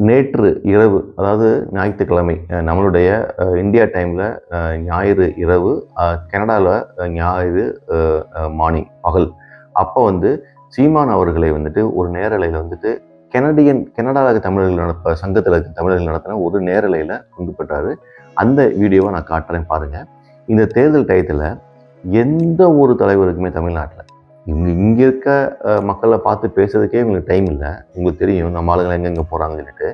நேற்று இரவு, அதாவது ஞாயிற்றுக்கிழமை, நம்மளுடைய இந்தியா டைமில் ஞாயிறு இரவு, கனடாவில் ஞாயிறு மார்னிங் பகல். அப்போ வந்து சீமான் அவர்களை வந்துட்டு ஒரு நேரலையில் வந்துட்டு கனடாவில் தமிழர்கள் சங்கத்தில் தமிழர்கள் நடத்தின ஒரு நேரலையில் பங்கு பெற்றாரு. அந்த வீடியோவை நான் காட்டுறேன் பாருங்கள். இந்த தேர்தல் டயத்தில் எந்த ஒரு தலைவருக்குமே தமிழ்நாட்டில் இங்கே இருக்க மக்களை பார்த்து பேசுறதுக்கே இவங்களுக்கு டைம் இல்லை. உங்களுக்கு தெரியும் நம்ம ஆளுங்களை எங்கெங்கே போகிறாங்கன்னு சொல்லிட்டு.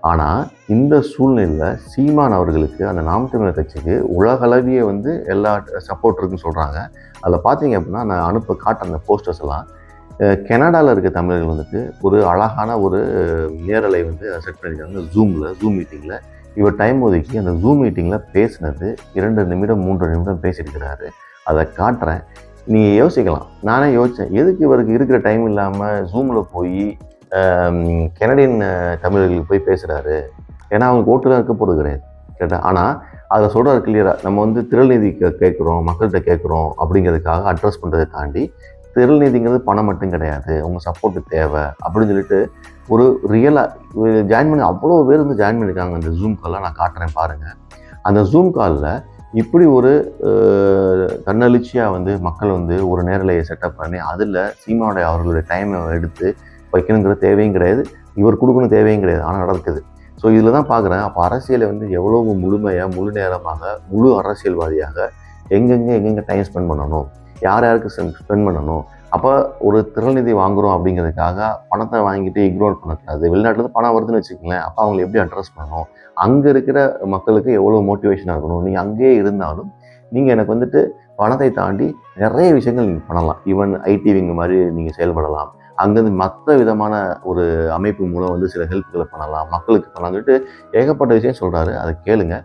ஆனால் இந்த சூழ்நிலையில் சீமான் அவர்களுக்கு, அந்த நாம் தமிழர் கட்சிக்கு உலகளவிய வந்து எல்லா சப்போர்ட் இருக்குன்னு சொல்கிறாங்க. அதில் பார்த்தீங்க அப்படின்னா நான் காட்டுற அந்த போஸ்டர்ஸ் எல்லாம் கனடாவில் இருக்க தமிழர்கள் வந்துட்டு ஒரு அழகான ஒரு நேரலை வந்து செட் பண்ணியிருக்காங்க. ஜூம் மீட்டிங்கில் இவர் டைம் ஒதுக்கி அந்த ஜூம் மீட்டிங்கில் பேசினது 2 நிமிடம் 3 நிமிடம் பேசியிருக்கிறாரு. அதை காட்டுறேன். நீங்கள் யோசிக்கலாம். நானே யோசித்தேன், எதுக்கு இவருக்கு இருக்கிற டைம் இல்லாமல் ஜூமில் போய் கனடியன் தமிழர்களுக்கு போய் பேசுகிறாரு. ஏன்னா அவங்களுக்கு ஓட்டுலாம் இருக்க போகிறது கிடையாது கேட்டால். ஆனால் அதில் சொல்கிறார் கிளியராக, நம்ம வந்து திரள் நீதி கேட்குறோம், மக்கள்கிட்ட கேட்குறோம் அப்படிங்கிறதுக்காக அட்ரஸ் பண்ணுறதை தாண்டி திரள் நீதிங்கிறது பணம் மட்டும் கிடையாது, உங்கள் சப்போர்ட்டு தேவை அப்படின்னு சொல்லிட்டு ஒரு ரியலாக ஜாயின் பண்ணி அவ்வளோ பேர் வந்து ஜாயின் பண்ணியிருக்காங்க. அந்த ஜூம் காலில் நான் காட்டுறேன் பாருங்கள். அந்த ஜூம் காலில் இப்படி ஒரு தன்னெழுச்சியாக வந்து மக்கள் வந்து ஒரு நேரலையை செட்டப் பண்ணி அதில் சீமானுடைய அவர்களுடைய டைமை எடுத்து வைக்கணுங்கிற தேவையும் கிடையாது, இவர் கொடுக்கணும் தேவையும் கிடையாது, ஆனால் நடக்குது. ஸோ இதில் தான் பார்க்குறேன், அப்போ அரசியலை வந்து எவ்வளவு முழுமையாக முழு நேரமாக முழு அரசியல்வாதியாக எங்கெங்கே டைம் ஸ்பெண்ட் பண்ணணும், யாருக்கு ஸ்பெண்ட் பண்ணணும். அப்போ ஒரு திரள்நிதி வாங்குகிறோம் அப்படிங்கிறதுக்காக பணத்தை வாங்கிட்டு இக்னோர் பண்ணக்கூடாது. வெளிநாட்டில் பணம் வருதுன்னு வச்சுக்கோங்களேன், அப்போ அவங்களை எப்படி அட்ரஸ் பண்ணணும், அங்கே இருக்கிற மக்களுக்கு எவ்வளோ மோட்டிவேஷனாக இருக்கணும். நீங்கள் அங்கேயே இருந்தாலும் நீங்கள் எனக்கு வந்துட்டு பணத்தை தாண்டி நிறைய விஷயங்கள் நீங்கள் பண்ணலாம். ஈவன் ஐடி விங் மாதிரி நீங்கள் செயல்படலாம். அங்கேருந்து மற்ற விதமான ஒரு அமைப்பு மூலம் வந்து சில ஹெல்ப்களை பண்ணலாம், மக்களுக்கு பண்ணலாம் சொல்லிட்டு ஏகப்பட்ட விஷயம் சொல்கிறாரு. அதை கேளுங்க.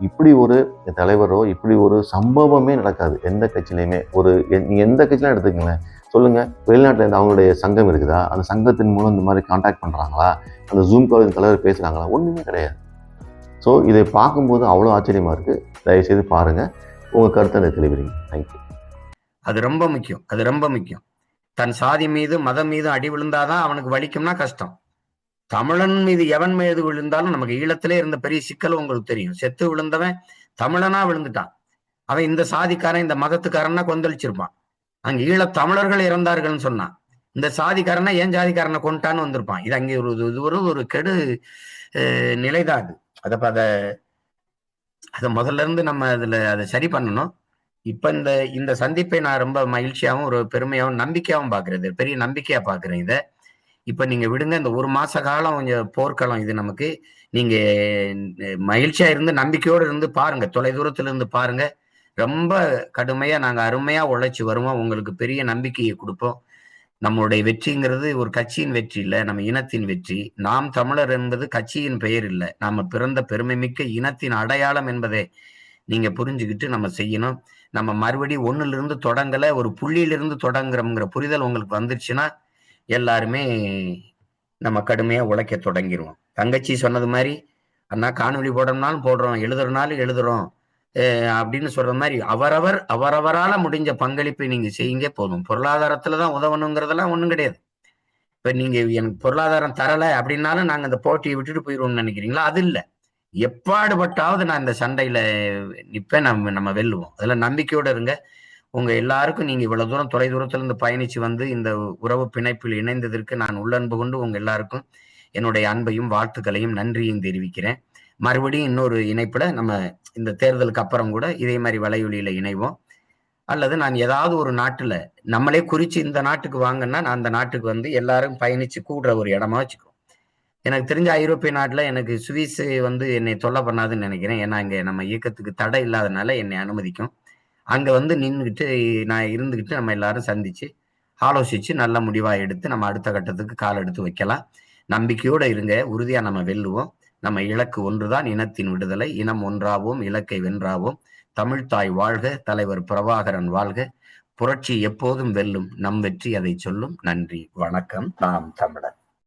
இப்படி ஒரு தலைவரோ இப்படி ஒரு சம்பவமே நடக்காது எந்த கட்சியிலையுமே. நீங்கள் எந்த கட்சியிலாம் எடுத்துக்கங்களேன், சொல்லுங்கள், வெளிநாட்டில் இருந்து அவங்களுடைய சங்கம் இருக்குதா, அந்த சங்கத்தின் மூலம் இந்த மாதிரி கான்டாக்ட் பண்ணுறாங்களா, அந்த ஜூம் காலின் தலைவர் பேசுகிறாங்களா, ஒன்றுமே கிடையாது. ஸோ இதை பார்க்கும்போது அவ்வளோ ஆச்சரியமாக இருக்குது. தயவுசெய்து பாருங்கள், உங்கள் கருத்தை தெளிவுறீங்க. தேங்க்யூ. அது ரொம்ப முக்கியம். தன் சாதி மீது மதம் மீது அடி விழுந்தாதான் அவனுக்கு வலிக்கும்னா கஷ்டம். தமிழன் மீது எவன் மீது விழுந்தாலும் நமக்கு ஈழத்திலே இருந்த பெரிய சிக்கல் உங்களுக்கு தெரியும். செத்து விழுந்தவன் தமிழனா விழுந்துட்டான். அவன் இந்த சாதிக்காரன் இந்த மதத்துக்காரன்னா கொந்தளிச்சிருப்பான். அங்க ஈழத் தமிழர்கள் இறந்தார்கள்னு சொன்னான். இந்த சாதிக்காரனா ஏன் ஜாதிக்காரனை கொண்டான்னு வந்திருப்பான். இது அங்கே ஒரு கெடு நிலைதான் அது. அதை முதல்ல இருந்து நம்ம அதை சரி பண்ணணும். இப்ப இந்த சந்திப்பை நான் ரொம்ப மகிழ்ச்சியாகவும் ஒரு பெருமையாகவும் நம்பிக்கையாகவும் பாக்குறது, பெரிய நம்பிக்கையா பாக்குறேன். இதை இப்ப நீங்க விடுங்க, இந்த 1 மாச காலம் கொஞ்சம் போர்க்களம் இது நமக்கு. நீங்க மகிழ்ச்சியா இருந்து நம்பிக்கையோடு இருந்து பாருங்க, தொலை தூரத்துல இருந்து பாருங்க. ரொம்ப கடுமையா நாங்க அருமையா உழைச்சி வருவோம். உங்களுக்கு பெரிய நம்பிக்கையை கொடுப்போம். நம்மளுடைய வெற்றிங்கிறது ஒரு கட்சியின் வெற்றி இல்லை, நம்ம இனத்தின் வெற்றி. நாம் தமிழர் என்பது கட்சியின் பெயர் இல்லை, நாம பிறந்த பெருமை மிக்க இனத்தின் அடையாளம் என்பதை நீங்க புரிஞ்சுக்கிட்டு நம்ம செய்யணும். நம்ம மறுபடியும் 1லிருந்து தொடங்கல, ஒரு புள்ளியிலிருந்து தொடங்குறோம்ங்கிற புரிதல் உங்களுக்கு வந்துருச்சுன்னா எல்லாருமே நம்ம கடுமையா உழைக்க தொடங்கிடுவோம். தங்கச்சி சொன்னது மாதிரி, அண்ணா காணொலி போடுறோம்னாலும் போடுறோம், எழுதுறனாலும் எழுதுறோம் அப்படின்னு சொல்ற மாதிரி அவரவரால முடிஞ்ச பங்களிப்பை நீங்க செய்யுங்க போதும். பொருளாதாரத்துலதான் உதவணுங்கிறதெல்லாம் ஒண்ணும் கிடையாது. இப்ப நீங்க எனக்கு பொருளாதாரம் தரல அப்படின்னாலும் நாங்க அந்த போட்டியை விட்டுட்டு போயிடுவோம்னு நினைக்கிறீங்களா? அது இல்லை. எப்பாடுபட்டாவது நான் இந்த சண்டையில நிப்பேன், நம்ம வெல்லுவோம். அதுல நம்பிக்கையோட இருங்க. உங்க எல்லாருக்கும் நீங்க இவ்வளவு தூரம் தொலை தூரத்துல இருந்து பயணிச்சு வந்து இந்த உறவு பிணைப்பில் இணைந்ததற்கு நான் உள்ளன்பு கொண்டு உங்க எல்லாருக்கும் என்னுடைய அன்பையும் வாழ்த்துக்களையும் நன்றியும் தெரிவிக்கிறேன். மறுபடியும் இன்னொரு இணைப்புல நம்ம இந்த தேர்தலுக்கு அப்புறம் கூட இதே மாதிரி வலையொலியில இணைவோம். அல்லது நான் ஏதாவது ஒரு நாட்டுல நம்மளே குறிச்சு இந்த நாட்டுக்கு வாங்கன்னா நான் அந்த நாட்டுக்கு வந்து எல்லாரும் பயணிச்சு கூடுற ஒரு இடமா வச்சுக்குவோம். எனக்கு தெரிஞ்ச ஐரோப்பிய நாட்டுல எனக்கு சுவிஸ் வந்து என்னை தொல்லை பண்ணாதுன்னு நினைக்கிறேன். ஏன்னா இங்க நம்ம இயக்கத்துக்கு தடை இல்லாதனால என்னை அனுமதிக்கும். அங்க வந்து நின்றுகிட்டு நான் இருந்துகிட்டு நம்ம எல்லாரும் சந்திச்சு ஆலோசிச்சு நல்ல முடிவா எடுத்து நம்ம அடுத்த கட்டத்துக்கு கால் எடுத்து வைக்கலாம். நம்பிக்கையோட இருங்க, உறுதியா நம்ம வெல்லுவோம். நம்ம இலக்கு ஒன்றுதான், இனத்தின் விடுதலை. இனம் ஒன்றாவோம், இலக்கை வென்றாவோம். தமிழ்த்தாய் வாழ்க, தலைவர் பிரபாகரன் வாழ்க. புரட்சி எப்போதும் வெல்லும், நம் வெற்றி அதை சொல்லும். நன்றி, வணக்கம். நாம் தமிழர்.